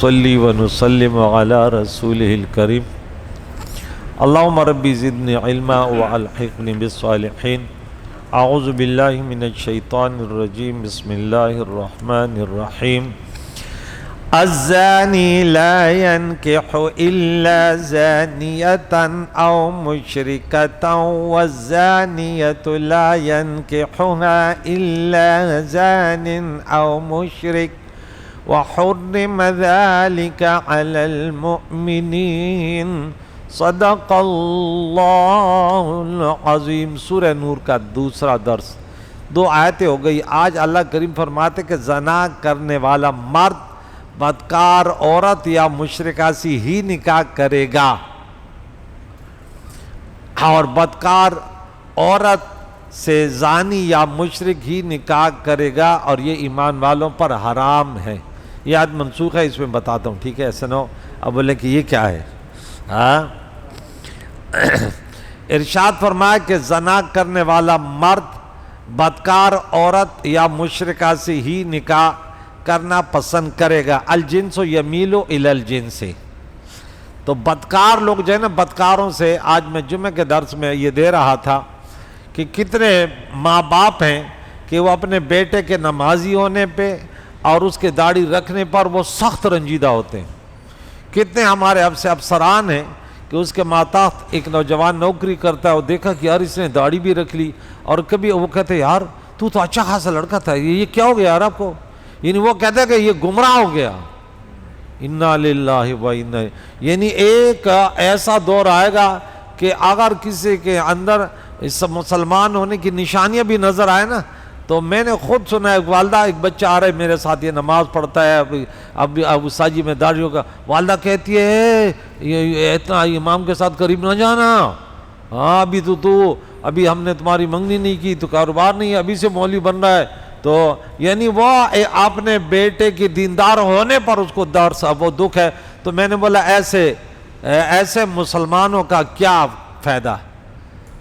صلی ونسلم علی رسوله الکریم اللہم ربی زدنی علما والحقنی بالصالحین اعوذ باللہ من الشیطان الرجیم بسم اللہ الرحمن الرحیم الزانی لا ينکح الا زانیتا او مشرکتا والزانیت لا ينکحها الا زان او مشرک وحرم ذلك على المؤمنين صدق اللہ العظیم۔ سورہ نور کا دوسرا درس، 2 آیتیں ہو گئی۔ آج اللہ کریم فرماتے کہ زنا کرنے والا مرد بدکار عورت یا مشرکہ سے ہی نکاح کرے گا، اور بدکار عورت سے زانی یا مشرک ہی نکاح کرے گا، اور یہ ایمان والوں پر حرام ہے۔ یہ آیت منسوخ ہے، اس میں بتاتا ہوں، ٹھیک ہے؟ ایسا نہ ہو اب بولے کہ یہ کیا ہے۔ ارشاد فرمایا کہ زنا کرنے والا مرد بدکار عورت یا مشرکہ سے ہی نکاح کرنا پسند کرے گا۔ الجنس یمیل الی الجنس، تو بدکار لوگ جو ہے نا، بدکاروں سے آج میں جمعہ کے درس میں یہ دے رہا تھا کہ کتنے ماں باپ ہیں کہ وہ اپنے بیٹے کے نمازی ہونے پہ اور اس کے داڑھی رکھنے پر وہ سخت رنجیدہ ہوتے ہیں۔ کتنے ہمارے اب سے افسران ہیں کہ اس کے ماتحت ایک نوجوان نوکری کرتا ہے، وہ دیکھا کہ یار اس نے داڑھی بھی رکھ لی، اور کبھی وہ کہتے ہیں یار تو اچھا خاصا لڑکا تھا، یہ کیا ہو گیا یار آپ کو؟ یعنی وہ کہتے ہیں کہ یہ گمراہ ہو گیا۔ انا للہ و انا، یعنی ایک ایسا دور آئے گا کہ اگر کسی کے اندر اس مسلمان ہونے کی نشانیاں بھی نظر آئے نا، تو میں نے خود سنا ہے، والدہ ایک بچہ آ رہا ہے میرے ساتھ، یہ نماز پڑھتا ہے، اب ساجی میں داڑھی ہوگا، والدہ کہتی ہے یہ اتنا امام کے ساتھ قریب نہ جانا، ہاں ابھی ہم نے تمہاری منگنی نہیں کی تو کاروبار نہیں ہے، ابھی سے مولوی بن رہا ہے۔ تو یعنی وہ اپنے بیٹے کی دیندار ہونے پر اس کو وہ دکھ ہے۔ تو میں نے بولا ایسے مسلمانوں کا کیا فائدہ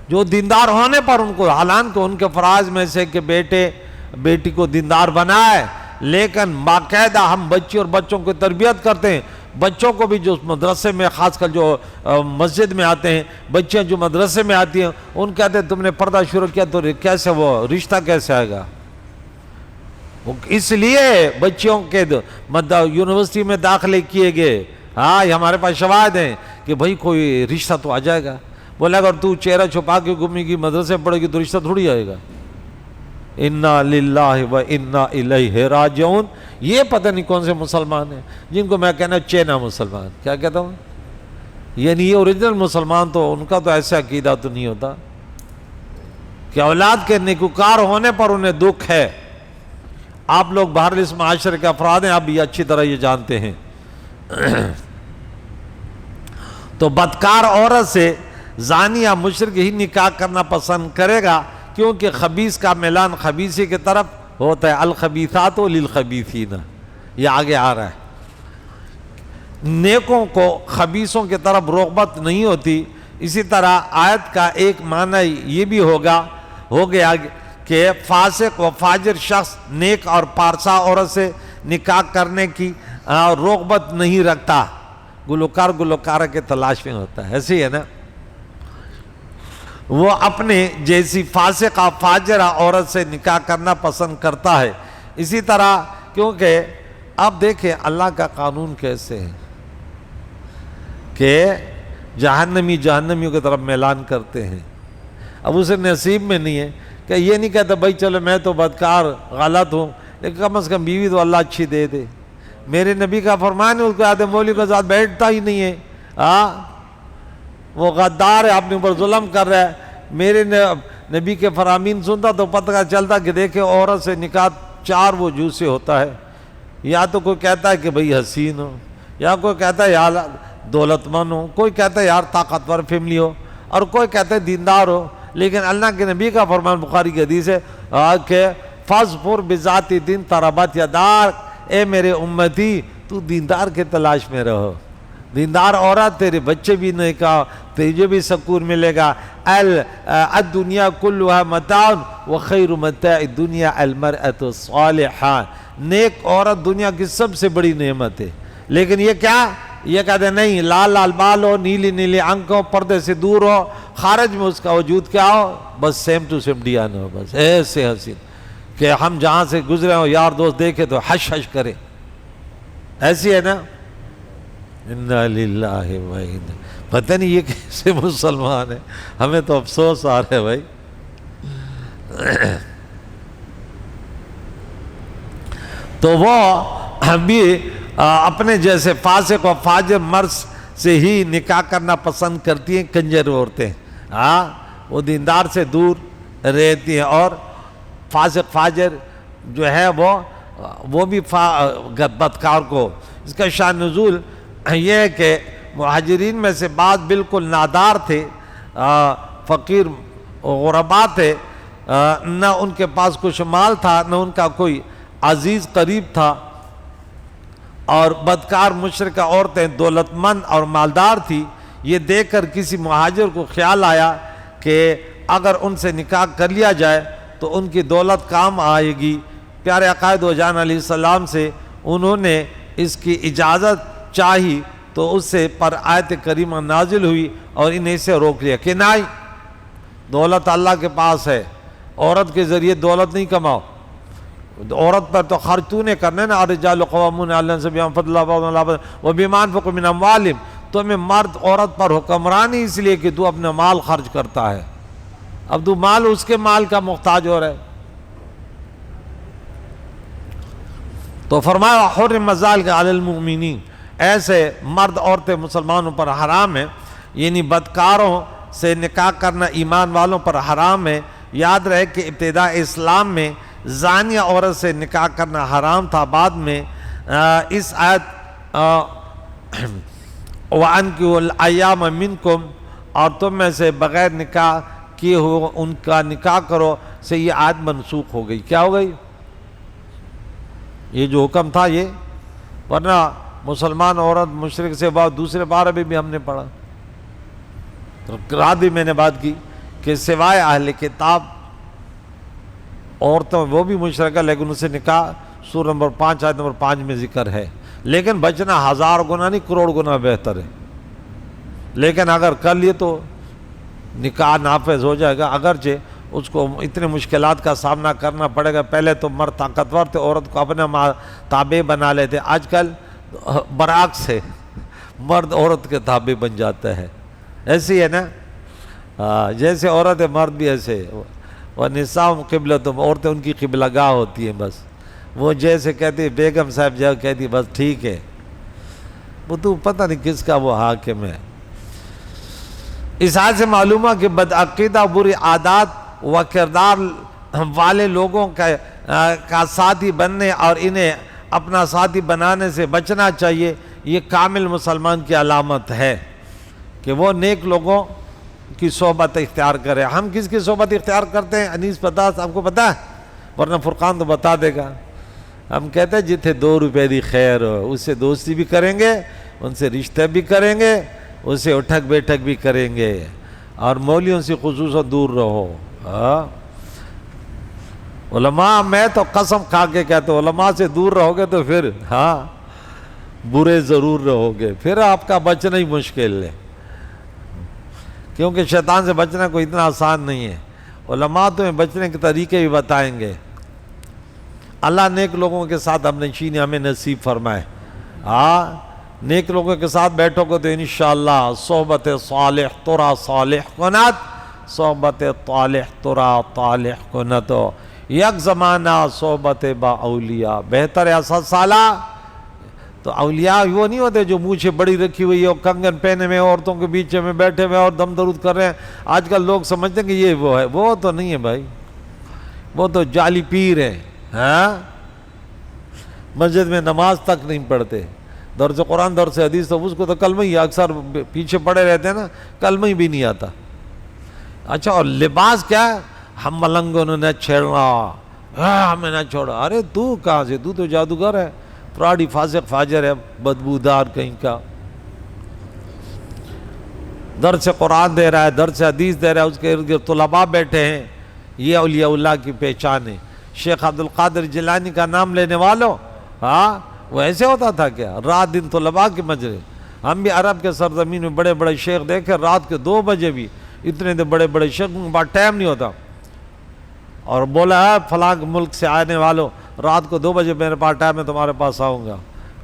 جو دیندار ہونے پر ان کو، حالانکہ ان کے فرائض میں سے کہ بیٹی کو دیندار بنائے، لیکن باقاعدہ ہم بچی اور بچوں کو تربیت کرتے ہیں۔ بچوں کو بھی جو مدرسے میں، خاص کر جو مسجد میں آتے ہیں، بچیاں جو مدرسے میں آتی ہیں، ان کہتے ہیں تم نے پردہ شروع کیا تو کیسے وہ رشتہ کیسے آئے گا؟ اس لیے بچیوں کے یونیورسٹی میں داخلے کیے گئے، ہاں یہ ہمارے پاس شواہد ہیں کہ بھائی کوئی رشتہ تو آ جائے گا۔ بولے اگر تو چہرہ چھپا کے گھومے گی، مدرسے پڑھے گی تو رشتہ تھوڑی آئے گا۔ انا للہ و انا الیہ راجعون۔ یہ پتہ نہیں کون سے مسلمان ہیں جن کو میں کہنا چینا مسلمان، کیا کہتا ہوں، یعنی یہ اوریجنل مسلمان تو ان کا تو ایسا عقیدہ تو نہیں ہوتا کہ اولاد کے نیکوکار ہونے پر انہیں دکھ ہے۔ آپ لوگ باہر اس معاشرے کے افراد ہیں، آپ بھی اچھی طرح یہ جانتے ہیں۔ تو بدکار عورت سے زانی یا مشرک ہی نکاح کرنا پسند کرے گا، کیونکہ خبیث کا میلان خبیثی کی طرف ہوتا ہے۔ الخبیثات للخبیثین، یہ آگے آ رہا ہے۔ نیکوں کو خبیثوں کی طرف رغبت نہیں ہوتی۔ اسی طرح آیت کا ایک معنی یہ بھی ہو گیا کہ فاسق و فاجر شخص نیک اور پارسا عورت سے نکاح کرنے کی رغبت نہیں رکھتا، گلوکارہ کے تلاش میں ہوتا ہے۔ ایسے ہی ہے نا، وہ اپنے جیسی فاسقہ فاجرہ عورت سے نکاح کرنا پسند کرتا ہے۔ اسی طرح کیونکہ اب دیکھیں اللہ کا قانون کیسے ہے کہ جہنمیوں کی طرف میلان کرتے ہیں۔ اب اسے نصیب میں نہیں ہے کہ یہ نہیں کہتا بھائی چلو میں تو بدکار غلط ہوں، لیکن کم از کم بیوی تو اللہ اچھی دے دے۔ میرے نبی کا فرمان ہے، اس کو آدھے مولوی کے ساتھ بیٹھتا ہی نہیں ہے، وہ غدار ہے، اپنے اوپر ظلم کر رہا ہے۔ میرے نبی کے فرامین سنتا تو پتہ چلتا کہ دیکھیں عورت سے نکاح 4 وجوہ سے ہوتا ہے۔ یا تو کوئی کہتا ہے کہ بھئی حسین ہو، یا کوئی کہتا ہے یار دولت مند ہو، کوئی کہتا ہے یار طاقتور فیملی ہو، اور کوئی کہتا ہے دیندار ہو۔ لیکن اللہ کے نبی کا فرمان بخاری کی حدیث ہے کہ فَاظْفُرْ بِذَاتِ دِینٍ تَرَبَتْ يَدَاکَ، اے میرے امتی تو دیندار کے تلاش میں رہو۔ دیندار عورت تیرے بچے بھی نہیں کہا، تجھے بھی سکون ملے گا۔ الدنیا کلها متاع وخیر متاع الدنیا المرأة الصالحہ، نیک عورت دنیا کی سب سے بڑی نعمت ہے۔ لیکن یہ کیا، یہ کہتے ہیں نہیں، لال لال بال ہو، نیلی نیلی آنکھ ہو، پردے سے دور ہو، خارج میں اس کا وجود کیا ہو، بس سیم ٹو سیم ڈیان ہو، بس ایسے حسین کہ ہم جہاں سے گزرے ہوں یار دوست دیکھے تو حش حش کرے، ایسی ہے نا. انا للہ و انا، پتہ نہیں یہ کیسے مسلمان ہیں، ہمیں تو افسوس آ رہا ہے بھائی. تو وہ بھی اپنے جیسے فاسق و فاجر مرد سے ہی نکاح کرنا پسند کرتی ہیں کنجر عورتیں. وہ دیندار سے دور رہتی ہیں، اور فاسق فاجر جو ہے وہ بھی بدکار کو. اس کا شان نزول یہ ہے کہ مہاجرین میں سے بعض بالکل نادار تھے، فقیر غربا تھے، نہ ان کے پاس کچھ مال تھا، نہ ان کا کوئی عزیز قریب تھا، اور بدکار مشرکہ عورتیں دولت مند اور مالدار تھی. یہ دیکھ کر کسی مہاجر کو خیال آیا کہ اگر ان سے نکاح کر لیا جائے تو ان کی دولت کام آئے گی. پیارے آقا دو جہان علیہ السلام سے انہوں نے اس کی اجازت چاہی تو اس سے پر آیت کریمہ نازل ہوئی اور انہیں سے روک لیا کہ نہیں، دولت اللہ کے پاس ہے، عورت کے ذریعے دولت نہیں کماؤ، عورت پر تو خرچ تو نے کرنے نا. الرجال قوامون علی النساء بما فضل اللہ بعضهم علی بعض وبما انفقوا من اموالهم. تمہیں مرد عورت پر حکمرانی اس لیے کہ تو اپنا مال خرچ کرتا ہے، اب تو مال اس کے مال کا محتاج ہو رہا ہے. تو فرمایا حرم ذلک علی المؤمنین، ایسے مرد عورتیں مسلمانوں پر حرام ہے، یعنی بدکاروں سے نکاح کرنا ایمان والوں پر حرام ہے. یاد رہے کہ ابتداء اسلام میں زانیہ عورت سے نکاح کرنا حرام تھا، بعد میں اس آیت وَأَنْكِحُوا الْأَيَامَ مِنْكُمْ، اور تم میں سے بغیر نکاح کیے ہو ان کا نکاح کرو سے یہ آیت منسوخ ہو گئی. کیا ہو گئی؟ یہ جو حکم تھا یہ، ورنہ مسلمان عورت مشرک سے بعد دوسرے بارے میں بھی ہم نے پڑھا. رات بھی میں نے بات کی کہ سوائے اہل کتاب عورتوں وہ بھی مشرکہ، لیکن اسے نکاح سورہ نمبر 5 آیت نمبر 5 میں ذکر ہے. لیکن بچنا 1000 گنا نہیں، کروڑ گنا بہتر ہے. لیکن اگر کر لیے تو نکاح نافذ ہو جائے گا، اگرچہ اس کو اتنے مشکلات کا سامنا کرنا پڑے گا. پہلے تو مرد طاقتور تھے، عورت کو اپنے تابع بنا لیتے. آج کل برعکس ہے، مرد عورت کے تابع بن جاتا ہے. ایسی ہے نا، جیسے عورت ہے مرد بھی ایسے. وَنِسَاءُ قِبْلَتُهُمْ، عورتیں ان کی قبلہ گاہ ہوتی ہیں. بس وہ جیسے کہتی ہے بیگم صاحب جا کہتی بس ٹھیک ہے، وہ تو پتہ نہیں کس کا وہ حاکم ہے. اس حال سے معلوم ہے کہ بدعقیدہ بری عادات و کردار والے لوگوں کا ساتھی بننے اور انہیں اپنا ساتھی بنانے سے بچنا چاہیے. یہ کامل مسلمان کی علامت ہے کہ وہ نیک لوگوں کی صحبت اختیار کرے. ہم کس کی صحبت اختیار کرتے ہیں؟ انیس پتہ آپ کو پتہ ہے؟ ورنہ فرقان تو بتا دے گا. ہم کہتے ہیں جتنے 2 روپے دی خیر ہو، اس سے دوستی بھی کریں گے، ان سے رشتے بھی کریں گے، اس سے اٹھک بیٹھک بھی کریں گے، اور مولیوں سے خصوصاً دور رہو. علماء میں تو قسم کھا کے کہتے ہیں علماء سے دور رہو گے تو پھر برے ضرور رہو گے، پھر آپ کا بچنا ہی مشکل ہے، کیونکہ شیطان سے بچنا کوئی اتنا آسان نہیں ہے. علماء تمہیں بچنے کے طریقے بھی بتائیں گے. اللہ نیک لوگوں کے ساتھ ہم نشینی ہمیں نصیب فرمائے. نیک لوگوں کے ساتھ بیٹھو گے تو انشاءاللہ صحبت صالح ترا صالح کنت، صحبت طالح ترا طالح کنت. یک زمانہ صحبت با اولیاء بہتر ہے 7 سالہ. تو اولیاء وہ نہیں ہوتے جو مونچھیں بڑی رکھی ہوئی ہے اور کنگن پہنے میں عورتوں کے بیچ میں بیٹھے ہوئے اور دم درود کر رہے ہیں. آج کل لوگ سمجھتے ہیں کہ یہ وہ ہے، وہ تو نہیں ہے بھائی، وہ تو جعلی پیر ہیں. مسجد میں نماز تک نہیں پڑھتے، درس قرآن درس حدیث تو اس کو تو کلمہ ہی اکثر پیچھے پڑے رہتے ہیں نا، کلمہ ہی بھی نہیں آتا. اچھا، اور لباس کیا ہے؟ ہم ملنگوں نے نہ چھیڑنا، ہمیں نہ چھوڑا. ارے تو کہاں سے؟ تو جادوگر ہے، فراڈی فاسق فاجر ہے، بدبودار کہیں کا. درس قرآن دے رہا ہے، درس حدیث دے رہا ہے، اس کے ارد گرد طلباء بیٹھے ہیں. یہ اولیاء اللہ کی پہچان ہے. شیخ عبد القادر جیلانی کا نام لینے والوں، وہ ایسے ہوتا تھا کیا؟ رات دن طلباء کے مجرے. ہم بھی عرب کے سرزمین میں بڑے بڑے شیخ دیکھے رات کے 2 بجے بھی اتنے بڑے بڑے شیخ کے بعد ٹائم نہیں ہوتا, اور بولا ہے فلاں ملک سے آنے والوں رات کو 2 بجے میرے پاس ٹائم ہے, تمہارے پاس آؤں گا.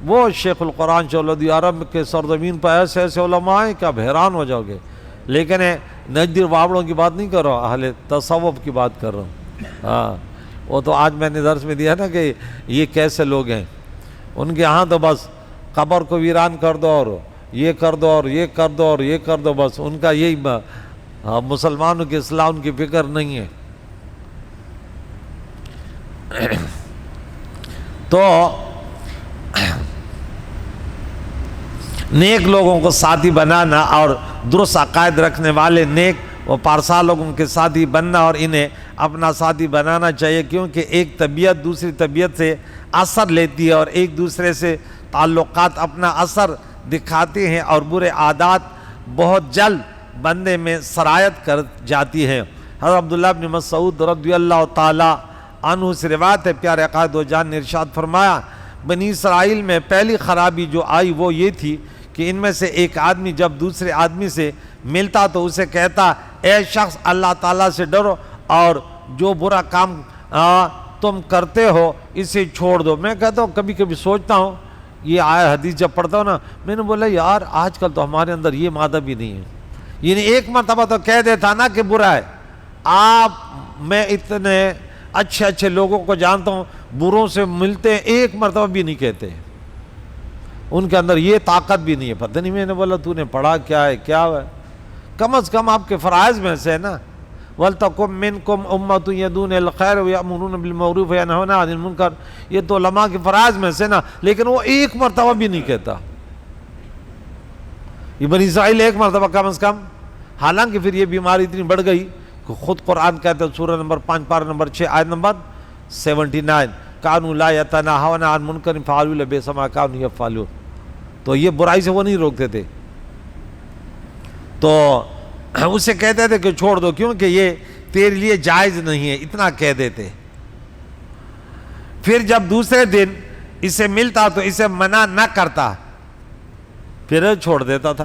وہ شیخ القرآن چولودی عرب کے سرزمین پر ایسے ایسے علماء ہیں کہ آپ حیران ہو جاؤ گے. لیکن نجدی وابڑوں کی بات نہیں کر رہا ہوں, اہل تصوف کی بات کر رہا ہوں. ہاں وہ تو آج میں نے درس میں دیا نا کہ یہ کیسے لوگ ہیں. ان کے ہاں تو بس قبر کو ویران کر دو اور یہ کر دو اور یہ کر دو اور یہ کر دو, بس ان کا یہی مسلمانوں کی اصلاح ان کی فکر نہیں ہے. تو نیک لوگوں کو ساتھی بنانا اور درست عقائد رکھنے والے نیک و پارسا لوگوں کے ساتھی بننا اور انہیں اپنا ساتھی بنانا چاہیے, کیونکہ ایک طبیعت دوسری طبیعت سے اثر لیتی ہے اور ایک دوسرے سے تعلقات اپنا اثر دکھاتے ہیں اور برے عادات بہت جلد بندے میں سرایت کر جاتی ہیں. حضرت عبداللہ بن مسعود رضی اللہ تعالی عنہ سے روایت ہے, پیارے آقا دو جان نے ارشاد فرمایا بنی اسرائیل میں پہلی خرابی جو آئی وہ یہ تھی کہ ان میں سے ایک آدمی جب دوسرے آدمی سے ملتا تو اسے کہتا اے شخص اللہ تعالیٰ سے ڈرو اور جو برا کام تم کرتے ہو اسے چھوڑ دو. میں کہتا ہوں کبھی کبھی سوچتا ہوں یہ آیا حدیث جب پڑھتا ہوں نا, میں نے بولا یار آج کل تو ہمارے اندر یہ مادہ بھی نہیں ہے. یعنی ایک مرتبہ تو کہہ دیتا نا کہ برا ہے. میں اتنے اچھے اچھے لوگوں کو جانتا ہوں بروں سے ملتے ہیں ایک مرتبہ بھی نہیں کہتے, ان کے اندر یہ طاقت بھی نہیں ہے. پتہ نہیں, میں نے بولا تو نے پڑھا کیا ہے کیا ہے, کم از کم آپ کے فرائض میں سے ہے نا, وَلْتَكُمْ مِنْكُمْ أُمَّةٌ يَدْعُونَ إِلَى الْخَيْرِ وَيَأْمُرُونَ بِالْمَعْرُوفِ وَيَنْهَوْنَ عَنِ الْمُنْكَرِ, یہ تو علماء کے فرائض میں سے نا, لیکن وہ ایک مرتبہ بھی نہیں کہتا. یہ بنی اسرائیل ایک مرتبہ کم از کم, حالانکہ پھر یہ بیماری اتنی بڑھ گئی کہ خود قرآن کہتا ہے سورہ نمبر 5 پارہ نمبر 6 آیت نمبر 79 كَانُوا لَا يَتَنَاهَوْنَ عَنْ مُنْكَرٍ فَعَلُوا لَبِئْسَ مَا كَانُوا يَفْعَلُونَ. تو یہ برائی سے وہ نہیں روکتے تھے, تو اسے کہتے تھے کہ چھوڑ دو کیونکہ یہ تیرے لیے جائز نہیں ہے, اتنا کہہ دیتے. پھر جب دوسرے دن اسے ملتا تو اسے منع نہ کرتا, پھر چھوڑ دیتا تھا,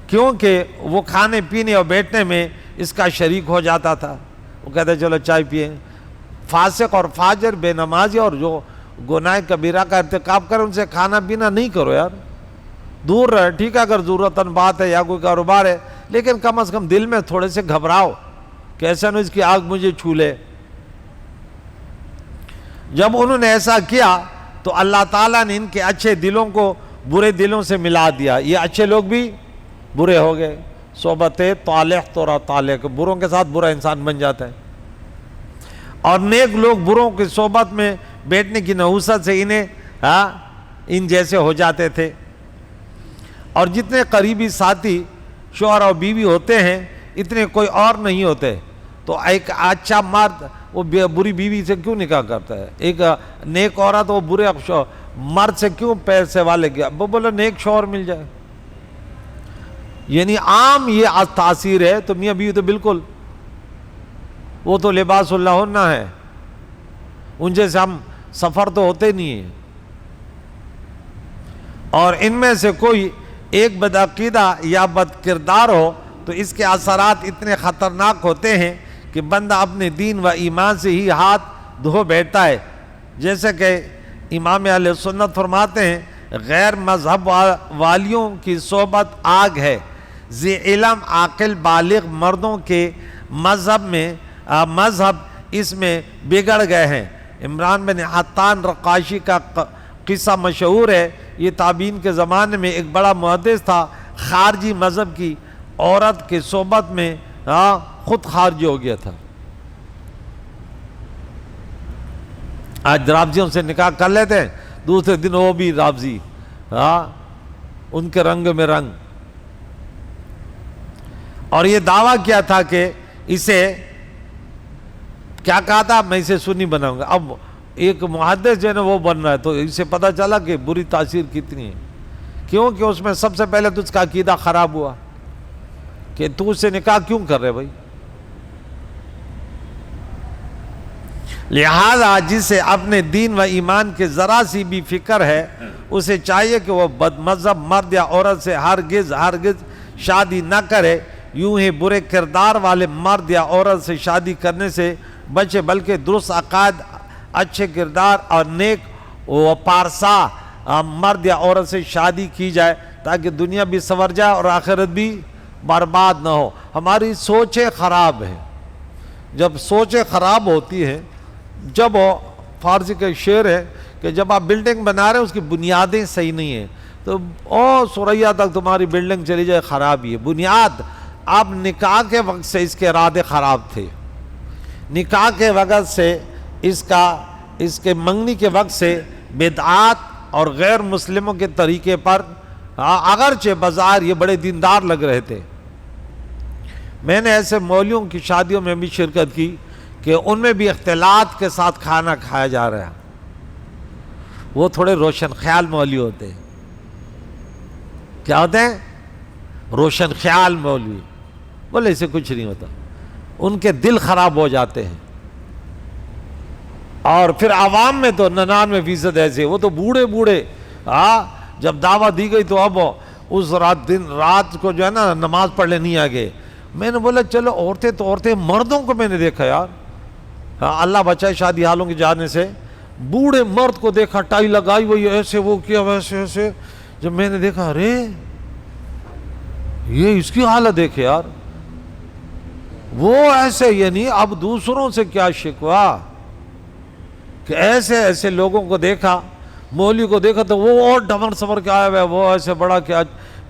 کیونکہ وہ کھانے پینے اور بیٹھنے میں اس کا شریک ہو جاتا تھا. وہ کہتے چلو چائے پیئیں. فاسق اور فاجر بے نمازی اور جو گناہ کبیرہ کا ارتکاب کرے ان سے کھانا پینا نہیں کرو یار, دور رہے. ٹھیک ہے اگر ضرورتاً بات ہے یا کوئی کاروبار ہے, لیکن کم از کم دل میں تھوڑے سے گھبراؤ کہ ایسا نہ اس کی آگ مجھے چھو لے. جب انہوں نے ایسا کیا تو اللہ تعالیٰ نے ان کے اچھے دلوں کو برے دلوں سے ملا دیا. یہ اچھے لوگ بھی برے ہو گئے. صحبت طالح تو طالح, بروں کے ساتھ برا انسان بن جاتا ہے, اور نیک لوگ بروں کی صحبت میں بیٹھنے کی نحوست سے ان جیسے ہو جاتے تھے. اور جتنے قریبی ساتھی شوہر اور بیوی ہوتے ہیں اتنے کوئی اور نہیں ہوتے. تو ایک اچھا مرد وہ بری بیوی سے کیوں نکاح کرتا ہے, ایک نیک عورت وہ برے مرد سے کیوں پیسے والے گیا, وہ بولے نیک شوہر مل جائے. یعنی عام یہ تاثیر ہے. تو میاں بیوی تو بالکل وہ تو لباس اللہ ہنہ ہے, ان جیسے ہم سفر تو ہوتے نہیں ہیں. اور ان میں سے کوئی ایک بدعقیدہ یا بد کردار ہو تو اس کے اثرات اتنے خطرناک ہوتے ہیں کہ بندہ اپنے دین و ایمان سے ہی ہاتھ دھو بیٹھتا ہے. جیسے کہ امام اہل سنت فرماتے ہیں غیر مذہب والیوں کی صحبت آگ ہے, ذی علم عاقل بالغ مردوں کے مذہب اس میں بگڑ گئے ہیں. عمران بن حطان رقاشی کا قصہ مشہور ہے. یہ تابعین کے زمانے میں ایک بڑا محدث تھا, خارجی مذہب کی عورت کی صحبت میں خود خارجی ہو گیا تھا. آج رافضیوں سے نکاح کر لیتے ہیں, دوسرے دن وہ بھی رافضی, ان کے رنگ میں رنگ. اور یہ دعویٰ کیا تھا کہ اسے کیا کہا تھا, میں اسے سنی بناؤں گا. اب ایک محدث جو ہے نا وہ بن رہا ہے, تو اسے پتہ چلا کہ بری تاثیر کتنی ہے, کیونکہ اس میں سب سے پہلے تو اس کا عقیدہ خراب ہوا کہ تو اس سے نکاح کیوں کر رہے بھائی. لہذا جسے اپنے دین و ایمان کے ذرا سی بھی فکر ہے اسے چاہیے کہ وہ بد مذہب مرد یا عورت سے ہرگز شادی نہ کرے، یوں ہی برے کردار والے مرد یا عورت سے شادی کرنے سے بچے، بلکہ درست عقائد، اچھے کردار اور نیک و پارسا مرد یا عورت سے شادی کی جائے تاکہ دنیا بھی سنور جائے اور آخرت بھی برباد نہ ہو۔ ہماری سوچیں خراب ہیں، جب سوچیں خراب ہوتی ہیں، جب فارسی کا شعر ہے کہ جب آپ بلڈنگ بنا رہے ہیں اس کی بنیادیں صحیح نہیں ہیں تو سوریا تک تمہاری بلڈنگ چلی جائے، خراب ہی ہے بنیاد۔ اب نکاح کے وقت سے اس کے ارادے خراب تھے، نکاح کے وقت سے اس کے منگنی کے وقت سے بدعات اور غیر مسلموں کے طریقے پر، اگرچہ بظاہر یہ بڑے دیندار لگ رہے تھے۔ میں نے ایسے مولویوں کی شادیوں میں بھی شرکت کی کہ ان میں بھی اختلاط کے ساتھ کھانا کھایا جا رہا ہے، وہ تھوڑے روشن خیال مولوی ہوتے ہیں۔ کیا ہوتے ہیں؟ روشن خیال مولوی، بولے اسے کچھ نہیں ہوتا، ان کے دل خراب ہو جاتے ہیں۔ اور پھر عوام میں تو 99% ایسے، وہ تو بوڑھے جب دعویٰ دی گئی تو اب اس رات کو جو ہے نا نماز پڑھنے نہیں آگے۔ میں نے بولا چلو عورتیں، مردوں کو میں نے دیکھا یار، اللہ بچائے شادی حالوں کے جانے سے، بوڑھے مرد کو دیکھا ٹائی لگائی ہوئی ایسے، وہ کیا ویسے ایسے، جب میں نے دیکھا ارے یہ اس کی حالت دیکھے یار، وہ ایسے، یعنی اب دوسروں سے کیا شکوا کہ ایسے لوگوں کو دیکھا، مولوی کو دیکھا تو وہ اور ڈمر سمر کے آیا ہوا ہے، وہ ایسے بڑا کیا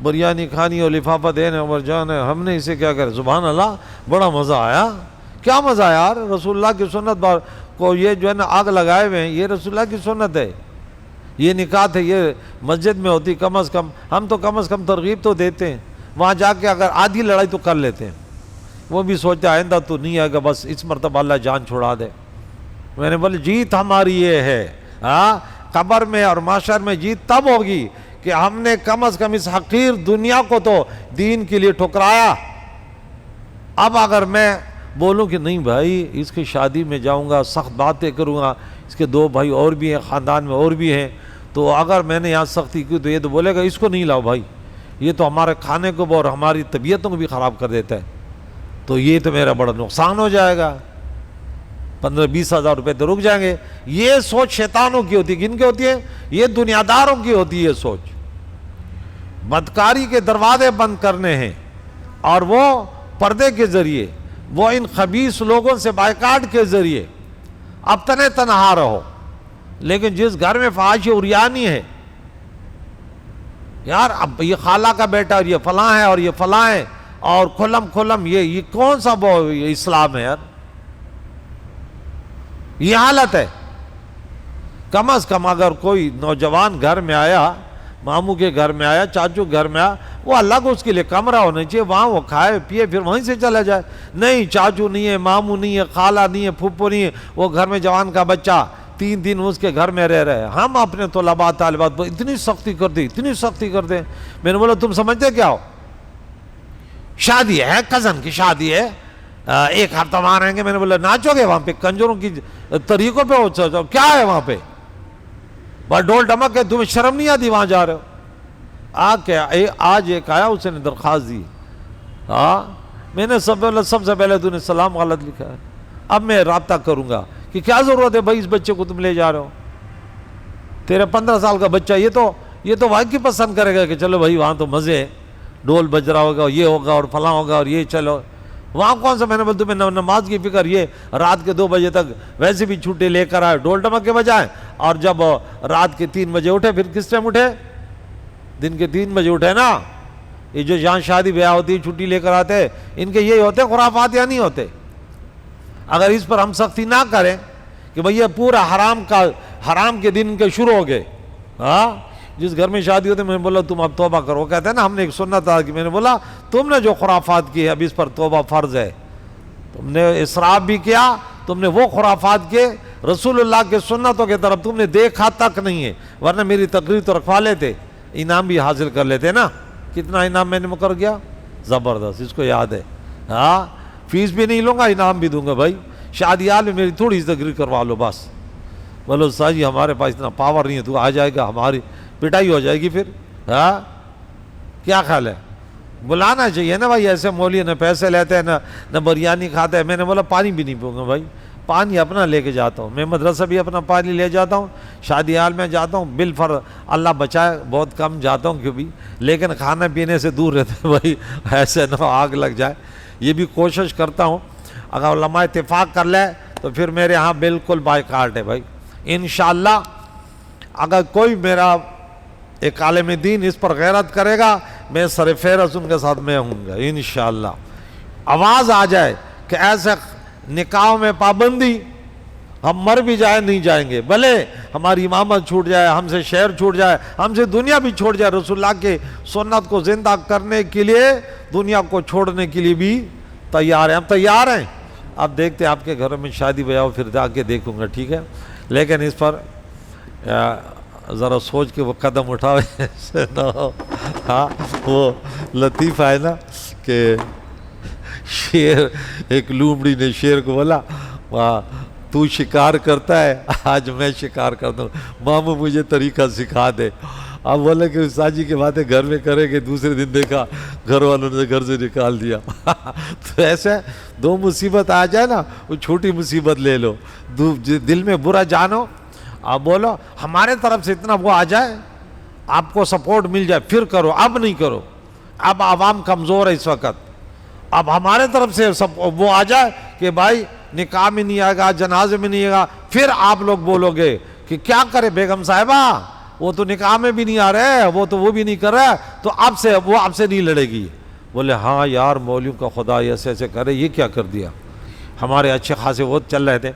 بریانی کھانی اور لفافہ دینے عمر جان ہے، ہم نے اسے کیا کرے، سبحان اللہ، بڑا مزہ آیا۔ کیا مزہ آیا یار؟ رسول اللہ کی سنت کو یہ جو ہے نا آگ لگائے ہوئے ہیں، یہ رسول اللہ کی سنت ہے، یہ نکاح ہے، یہ مسجد میں ہوتی کم از کم، ہم تو کم از کم ترغیب تو دیتے ہیں، وہاں جا کے اگر آدھی لڑائی تو کر لیتے ہیں، وہ بھی سوچتا آئندہ تو نہیں آئے گا، بس اس مرتبہ اللہ جان چھوڑا دے۔ میں نے بولے جیت ہماری یہ ہے، قبر میں اور معاشر میں جیت تب ہوگی کہ ہم نے کم از کم اس حقیر دنیا کو تو دین کے لیے ٹھکرایا۔ اب اگر میں بولوں کہ نہیں بھائی اس کی شادی میں جاؤں گا، سخت باتیں کروں گا، اس کے 2 بھائی اور بھی ہیں، خاندان میں اور بھی ہیں، تو اگر میں نے یہاں سختی کی تو یہ تو بولے گا اس کو نہیں لاؤ بھائی، یہ تو ہمارے کھانے کو اور ہماری طبیعتوں کو بھی خراب کر دیتا ہے، تو یہ تو میرا بڑا نقصان ہو جائے گا، 15-20 ہزار روپے تو رک جائیں گے۔ یہ سوچ شیطانوں کی ہوتی ہے، کن کی ہوتی ہے؟ یہ دنیا داروں کی ہوتی ہے یہ سوچ۔ بدکاری کے دروازے بند کرنے ہیں اور وہ پردے کے ذریعے، وہ ان خبیث لوگوں سے بائیکاٹ کے ذریعے، اب تنہا رہو۔ لیکن جس گھر میں فحاشی عریانی ہے، یار اب یہ خالہ کا بیٹا اور یہ فلاں ہے اور یہ فلاں ہے اور کھلم یہ کون سا یہ اسلام ہے یار؟ یہ حالت ہے۔ کم از کم اگر کوئی نوجوان گھر میں آیا، ماموں کے گھر میں آیا، چاچو کے گھر میں آیا، وہ اللہ کو اس کے لیے کمرہ ہونا چاہیے، وہاں وہ کھائے پیے پھر وہیں سے چلا جائے۔ نہیں، چاچو نہیں ہے، ماموں نہیں ہے، خالہ نہیں ہے، پھوپھو نہیں ہے، وہ گھر میں جوان کا بچہ 3 دن اس کے گھر میں رہ رہے ہیں۔ ہم اپنے طلباء طالبات پر اتنی سختی کر دیں۔ میں نے بولا تم سمجھتے کیا ہو؟ شادی ہے، کزن کی شادی ہے، 1 ہفتہ وہاں رہیں گے۔ میں نے بولا ناچو گے وہاں پہ کنجروں کی طریقوں پہ ہو؟ کیا ہے وہاں پہ؟ بس ڈول ڈمک ہے، تمہیں شرم نہیں آتی وہاں جا رہے ہو؟ آج ایک آیا، اس نے درخواست دی، میں نے سب سے پہلے تو نے سلام غلط لکھا ہے، اب میں رابطہ کروں گا کہ کیا ضرورت ہے بھائی اس بچے کو تم لے جا رہے ہو، تیرے 15 سال کا بچہ، یہ تو وہاں کی پسند کرے گا کہ چلو بھائی وہاں تو مزے ہے، ڈول بج رہا ہوگا، یہ ہوگا اور فلاں ہوگا اور یہ، چلو وہاں کون سا؟ میں نے بولا تمہیں نماز کی فکر، یہ رات کے 2 بجے تک ویسے بھی چھٹے لے کر آئے ڈول ڈمک کے بجائے، اور جب رات کے 3 بجے اٹھے، پھر کس ٹائم اٹھے؟ دن کے 3 بجے اٹھے نا۔ یہ جو جہاں شادی بیاہ ہوتی ہے چھٹی لے کر آتے، ان کے یہی ہوتے خرافات یا نہیں ہوتے؟ اگر اس پر ہم سختی نہ کریں کہ بھئی یہ پورا حرام کے دن کے شروع ہو گئے، جس گھر میں شادی ہوتے، میں نے بولا تم اب توبہ کرو، کہتے ہیں نا ہم نے ایک سنت آ کی، میں نے بولا تم نے جو خرافات کی ہے اب اس پر توبہ فرض ہے، تم نے اسراف بھی کیا، تم نے وہ خرافات کے رسول اللہ کے سنتوں کے طرف تم نے دیکھا تک نہیں ہے، ورنہ میری تقریر تو رکھوا لیتے، انعام بھی حاصل کر لیتے نا۔ کتنا انعام میں نے مقرر کیا؟ زبردست، اس کو یاد ہے، فیس بھی نہیں لوں گا، انعام بھی دوں گا بھائی، شادی حال میں میری تھوڑی سی تقریر کروا لو بس. بولو استاد جی ہمارے پاس اتنا پاور نہیں ہے, تو آ جائے گا ہماری پٹائی ہو جائے گی پھر. ہاں کیا خیال ہے؟ بلانا چاہیے نا بھائی. ایسے مولوی نہ پیسے لیتے ہیں نہ بریانی کھاتے ہیں. میں نے بولا پانی بھی نہیں پیوں گا بھائی, پانی اپنا لے کے جاتا ہوں. میں مدرسہ بھی اپنا پانی لے جاتا ہوں, شادی حال میں جاتا ہوں, اللہ بچائے بہت کم جاتا ہوں کیوں بھی, لیکن کھانا پینے سے دور رہتا ہے بھائی, ایسے نہ آگ لگ جائے. یہ بھی کوشش کرتا ہوں. اگر علماء اتفاق کر لے تو پھر میرے ہاں بالکل بائیکاٹ ہے بھائی. انشاءاللہ اگر کوئی میرا ایک عالم دین اس پر غیرت کرے گا, میں سر فہرست ان کے ساتھ میں ہوں گا انشاءاللہ. آواز آ جائے کہ ایسے نکاح میں پابندی, ہم مر بھی جائیں نہیں جائیں گے, بھلے ہماری امامت چھوٹ جائے, ہم سے شہر چھوٹ جائے, ہم سے دنیا بھی چھوٹ جائے, رسول اللہ کے سنت کو زندہ کرنے کے لیے دنیا کو چھوڑنے کے لیے بھی تیار ہیں. ہم تیار ہیں. آپ دیکھتے ہیں آپ کے گھروں میں شادی بیاہ ہو, پھر جا کے دیکھوں گا, ٹھیک ہے. لیکن اس پر ذرا سوچ کے وہ قدم اٹھاؤ ایسے نہ ہو. ہاں وہ لطیفہ ہے نا کہ شیر, ایک لومڑی نے شیر کو بولا تو شکار کرتا ہے, آج میں شکار کرتا ہوں, ماموں مجھے طریقہ سکھا دے. اب بولے کہ استاد جی کی باتیں گھر میں کرے گے, دوسرے دن دیکھا گھر والوں نے گھر سے نکال دیا. تو ایسے دو مصیبت آ جائے نا, وہ چھوٹی مصیبت لے لو, دل میں برا جانو, آپ بولو ہمارے طرف سے اتنا وہ آ جائے, آپ کو سپورٹ مل جائے, پھر کرو. اب نہیں کرو, اب عوام کمزور ہے اس وقت. اب ہمارے طرف سے وہ آ جائے کہ بھائی نکاح میں نہیں آئے گا, جنازے میں نہیں آئے گا, پھر آپ لوگ بولو گے کہ کیا کرے بیگم صاحبہ, وہ تو نکاح میں بھی نہیں آ رہے, وہ بھی نہیں کر رہے, تو آپ سے نہیں لڑے گی. بولے ہاں یار مولویوں کا خدا ایسے ایسے کرے, یہ کیا کر دیا. ہمارے اچھے خاصے وہ چل رہے تھے.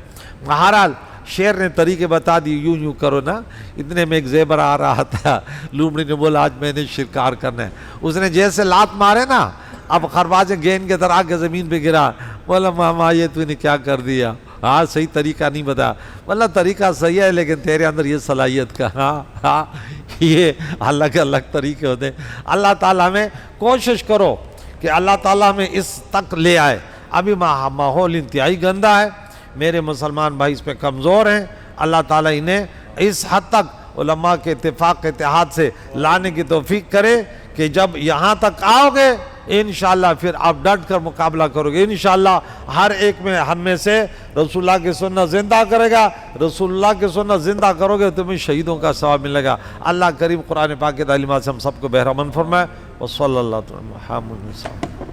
بہرحال شیر نے طریقے بتا دی, یوں کرو نا. اتنے میں ایک زیبر آ رہا تھا, لومڑی نے بولا آج میں نے شکار کرنا ہے. اس نے جیسے لات مارے نا, اب خربازیں گیند کے طرح کے زمین پہ گرا. بولا ماما یہ تو نے کیا کر دیا, ہاں صحیح طریقہ نہیں بتا. بولا طریقہ صحیح ہے لیکن تیرے اندر یہ صلاحیت کا, ہاں یہ الگ الگ طریقے ہوتے ہیں. اللہ تعالیٰ ہمیں کوشش کرو کہ اللہ تعالیٰ ہمیں اس تک لے آئے. ابھی ماحول انتہائی گندہ ہے, میرے مسلمان بھائی اس پہ کمزور ہیں. اللہ تعالیٰ انہیں اس حد تک علماء کے اتفاق اتحاد سے لانے کی توفیق کرے کہ جب یہاں تک آؤ گے انشاءاللہ پھر آپ ڈٹ کر مقابلہ کرو گے. انشاءاللہ ہر ایک میں ہم میں سے رسول اللہ کی سنت زندہ کرے گا. رسول اللہ کی سنت زندہ کرو گے تمہیں شہیدوں کا ثواب ملے گا. اللہ کریم قرآن پاک کی تعلیمات سے ہم سب کو بہرہ مند فرمائے. وصلی اللہ تعالی محمد.